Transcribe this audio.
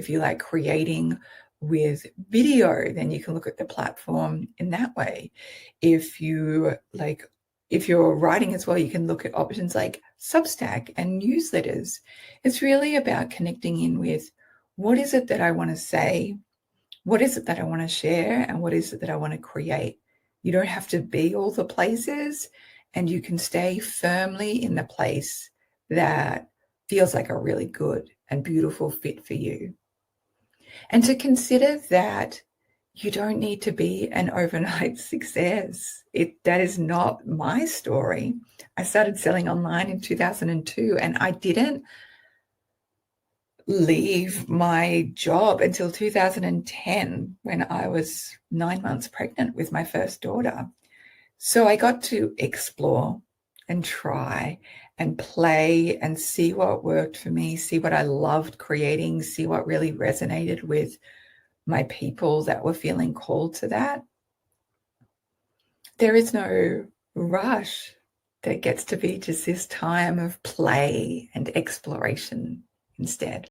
If you like creating with video, then you can look at the platform in that way. If you're writing as well, you can look at options like Substack and newsletters. It's really about connecting in with what is it that I want to say, what is it that I want to share, and what is it that I want to create. You don't have to be all the places, and you can stay firmly in the place that feels like a really good and beautiful fit for you. And to consider that you don't need to be an overnight success. That is not my story. I started selling online in 2002, and I didn't leave my job until 2010 when I was 9 months pregnant with my first daughter. So I got to explore and try and play and see what worked for me, see what I loved creating, see what really resonated with my people that were feeling called to that. There is no rush. There gets to be just this time of play and exploration instead.